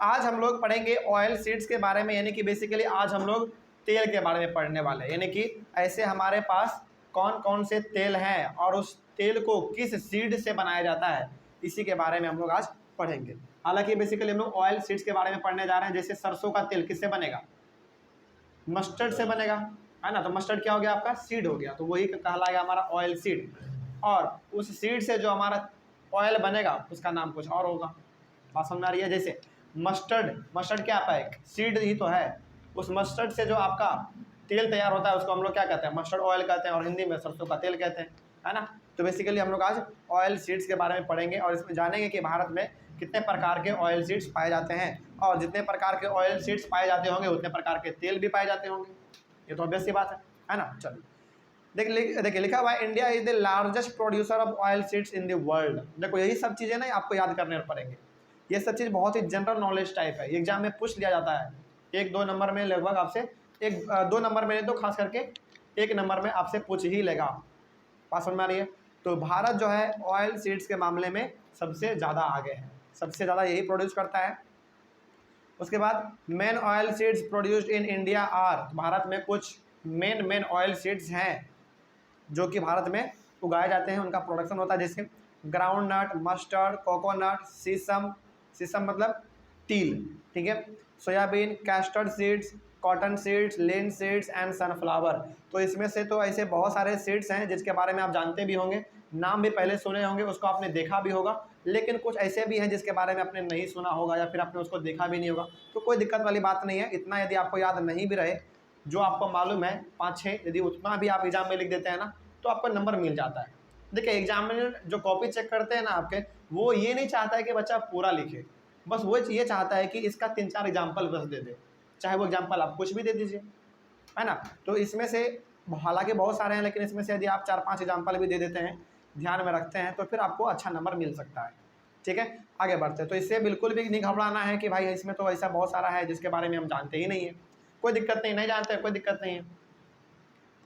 आज हम लोग पढ़ेंगे ऑयल सीड्स के बारे में, यानी कि बेसिकली आज हम लोग तेल के बारे में पढ़ने वाले हैं, यानी कि ऐसे हमारे पास कौन कौन से तेल हैं और उस तेल को किस सीड से बनाया जाता है, इसी के बारे में हम लोग आज पढ़ेंगे। हालांकि बेसिकली हम लोग ऑयल सीड्स के बारे में पढ़ने जा रहे हैं। जैसे सरसों का तेल किससे बनेगा? मस्टर्ड से बनेगा, है ना। तो मस्टर्ड क्या हो गया? आपका सीड हो गया, तो वही कहलाएगा हमारा ऑयल सीड। और उस सीड से जो हमारा ऑयल बनेगा उसका नाम कुछ और होगा। बात समझ आ रही है? जैसे मस्टर्ड क्या आपका एक सीड ही तो है। उस मस्टर्ड से जो आपका तेल तैयार होता है उसको हम लोग क्या कहते हैं? मस्टर्ड ऑयल कहते हैं, और हिंदी में सरसों का तेल कहते हैं, है ना। तो बेसिकली हम लोग आज ऑयल सीड्स के बारे में पढ़ेंगे और इसमें जानेंगे कि भारत में कितने प्रकार के ऑयल सीड्स पाए जाते हैं, और जितने प्रकार के ऑयल सीड्स पाए जाते होंगे उतने प्रकार के तेल भी पाए जाते होंगे। ये तो ऑब्वियस सी बात है ना। चलिए देखिए लिखा हुआ है India is the largest producer of oil seeds in the world. देखो यही सब चीज़ें ना आपको याद करने पड़ेंगे। ये सब चीज़ बहुत ही जनरल नॉलेज टाइप है, एग्जाम में पूछ लिया जाता है। 1-2 नंबर में लगभग आपसे 1-2 नंबर में नहीं तो खास करके 1 नंबर में आपसे पूछ ही लेगा। बात समझ में आ रही है? तो भारत जो है ऑयल सीड्स के मामले में सबसे ज़्यादा आगे है, सबसे ज़्यादा यही प्रोड्यूस करता है। उसके बाद main oil seeds produced in India are, भारत में कुछ मेन ऑयल सीड्स हैं जो कि भारत में उगाए जाते हैं, उनका प्रोडक्शन होता है। जैसे groundnut, mustard, coconut, sesame मतलब तिल, ठीक है, soybean, castor seeds, cotton seeds, linseeds and sunflower. तो इसमें से तो ऐसे बहुत सारे सीड्स हैं जिसके बारे में आप जानते भी होंगे, नाम भी पहले सुने होंगे, उसको आपने देखा भी होगा। लेकिन कुछ ऐसे भी हैं जिसके बारे में आपने नहीं सुना होगा या फिर आपने उसको देखा भी नहीं होगा। तो कोई दिक्कत वाली बात नहीं है, इतना यदि आपको याद नहीं भी रहे, जो आपको मालूम है 5-6 यदि उतना भी आप एग्जाम में लिख देते हैं ना तो आपको नंबर मिल जाता है। देखिए एग्जामिनर जो कॉपी चेक करते हैं ना आपके, वो ये नहीं चाहता है कि बच्चा पूरा लिखे, बस वो ये चाहता है कि इसका 3-4 एग्जाम्पल बस दे दे, चाहे वो एग्जाम्पल आप कुछ भी दे दीजिए, है ना। तो इसमें से हालांकि बहुत सारे हैं, लेकिन इसमें से यदि आप 4-5 एग्जाम्पल भी दे देते हैं, ध्यान में रखते हैं, तो फिर आपको अच्छा नंबर मिल सकता है। ठीक है, आगे बढ़ते हैं। तो इससे बिल्कुल भी नहीं घबराना है कि भाई इसमें तो ऐसा बहुत सारा है जिसके बारे में हम जानते ही नहीं है। कोई दिक्कत नहीं जानते, कोई दिक्कत नहीं है।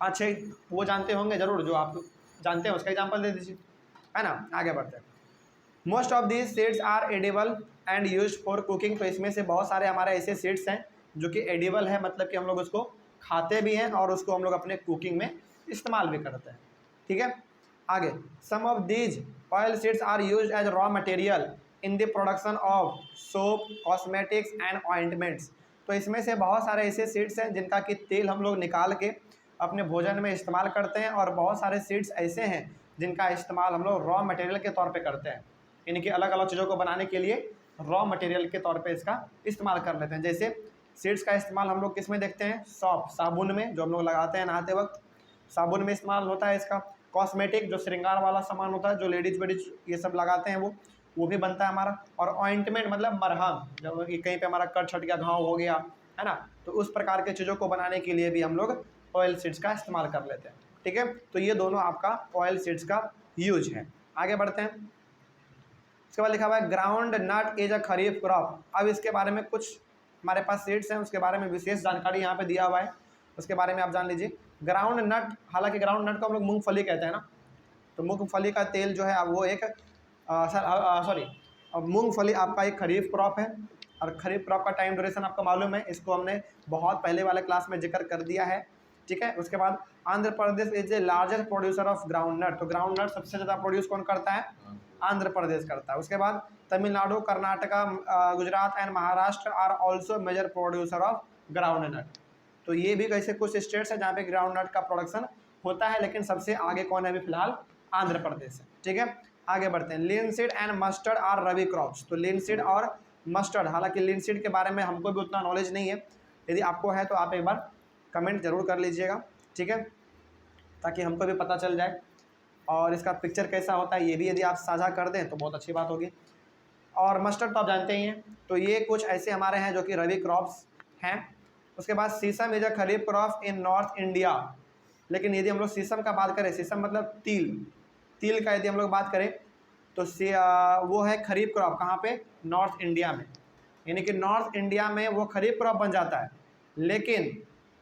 अच्छे वो जानते होंगे जरूर, जो आप जानते हैं उसका एग्जाम्पल दे दीजिए, है ना। आगे बढ़ते हैं। Most of these seeds are edible and use for cooking. तो इसमें से बहुत सारे हमारे ऐसे सीड्स हैं जो कि एडिबल है, मतलब कि हम लोग उसको खाते भी हैं और उसको हम लोग अपने कुकिंग में इस्तेमाल भी करते हैं। ठीक है, आगे some of these oil seeds are use as raw material in the production of soap, cosmetics and ointments. तो इसमें से बहुत सारे ऐसे सीड्स हैं जिनका कि तेल हम लोग निकाल के अपने भोजन में इस्तेमाल करते हैं, और बहुत सारे सीड्स ऐसे हैं जिनका इस्तेमाल हम लोग रॉ मटेरियल के तौर पे करते हैं, यानी कि अलग अलग चीज़ों को बनाने के लिए रॉ मटेरियल के तौर पे इसका इस्तेमाल कर लेते हैं। जैसे सीड्स का इस्तेमाल हम लोग किस में देखते हैं? साबुन में, जो हम लोग लगाते हैं नहाते वक्त, साबुन में इस्तेमाल होता है इसका। कॉस्मेटिक, जो श्रृंगार वाला सामान होता है, जो लेडीज वेडीज ये सब लगाते हैं, वो भी बनता है हमारा। और ऑइंटमेंट मतलब मरहम, जब कहीं पे हमारा कट छट गया, घाव हो गया, है ना, तो उस प्रकार के चीज़ों को बनाने के लिए भी हम लोग ऑयल सीड्स का इस्तेमाल कर लेते हैं। ठीक है, तो ये दोनों आपका ऑयल सीड्स का यूज है। आगे बढ़ते हैं। इसके बाद लिखा हुआ है groundnut is a kharif crop. अब इसके बारे में कुछ हमारे पास सीड्स हैं, उसके बारे में विशेष जानकारी यहाँ पे दिया हुआ है, उसके बारे में आप जान लीजिए। ग्राउंड नट, हालांकि ग्राउंड नट को हम लोग मूंगफली कहते हैं ना, तो मूंगफली का तेल जो है वो एक मूंगफली आपका एक खरीफ क्रॉप है, और खरीफ क्रॉप का टाइम ड्यूरेशन आपको मालूम है, इसको हमने बहुत पहले वाले क्लास में जिक्र कर दिया है। ठीक है, उसके बाद Andhra Pradesh is a largest producer of groundnut. तो ग्राउंड नट सबसे ज़्यादा प्रोड्यूस कौन करता है? आंध्र प्रदेश करता है। उसके बाद Tamil Nadu, Karnataka, Gujarat and Maharashtra are also major producer of groundnut. तो ये भी ऐसे कुछ स्टेट्स हैं जहाँ पे ग्राउंड नट का प्रोडक्शन होता है, लेकिन सबसे आगे कौन है अभी फिलहाल? आंध्र प्रदेश है। ठीक है, आगे बढ़ते हैं। Linseed and mustard are rabi crops. तो लिनसीड और मस्टर्ड, हालांकि लिनसीड के बारे में हमको भी उतना नॉलेज नहीं है, यदि आपको है तो आप एक बार कमेंट जरूर कर लीजिएगा, ठीक है, ताकि हमको भी पता चल जाए। और इसका पिक्चर कैसा होता है ये भी यदि आप साझा कर दें तो बहुत अच्छी बात होगी। और मस्टर्ड तो आप जानते ही हैं। तो ये कुछ ऐसे हमारे हैं जो कि रबी क्रॉप्स हैं। उसके बाद sesame is a kharif crop in North India. लेकिन यदि हम लोग सीसम का बात करें, सीसम मतलब तिल का यदि हम लोग बात करें तो वो है खरीफ क्रॉप, कहाँ पे? नॉर्थ इंडिया में, यानी कि नॉर्थ इंडिया में वो खरीफ क्रॉप बन जाता है, लेकिन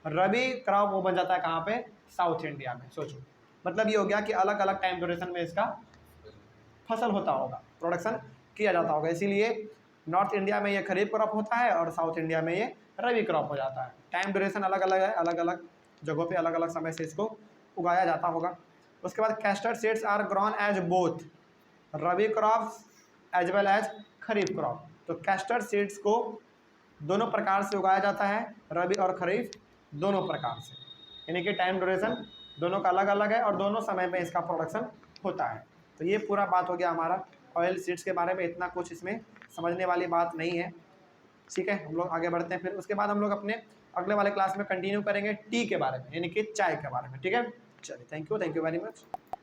रबी क्रॉप वो बन जाता है कहाँ पे? साउथ इंडिया में। सोचो, मतलब ये हो गया कि अलग अलग टाइम ड्यूरेशन में इसका फसल होता होगा, प्रोडक्शन किया जाता होगा। इसीलिए नॉर्थ इंडिया में ये खरीफ क्रॉप होता है और साउथ इंडिया में ये रबी क्रॉप हो जाता है। टाइम ड्यूरेशन अलग अलग है, अलग अलग जगहों पे अलग अलग समय से इसको उगाया जाता होगा। उसके बाद castor seeds are grown as both rabi crops as well as kharif crop. तो कैस्टर्ड सीड्स को दोनों प्रकार से उगाया जाता है, रबी और खरीफ दोनों प्रकार से, यानी कि टाइम ड्यूरेशन दोनों का अलग अलग है और दोनों समय में इसका प्रोडक्शन होता है। तो ये पूरा बात हो गया हमारा ऑयल सीड्स के बारे में, इतना कुछ इसमें समझने वाली बात नहीं है। ठीक है, हम लोग आगे बढ़ते हैं। फिर उसके बाद हम लोग अपने अगले वाले क्लास में कंटिन्यू करेंगे टी के बारे में, यानी कि चाय के बारे में। ठीक है, चलिए, थैंक यू वेरी मच।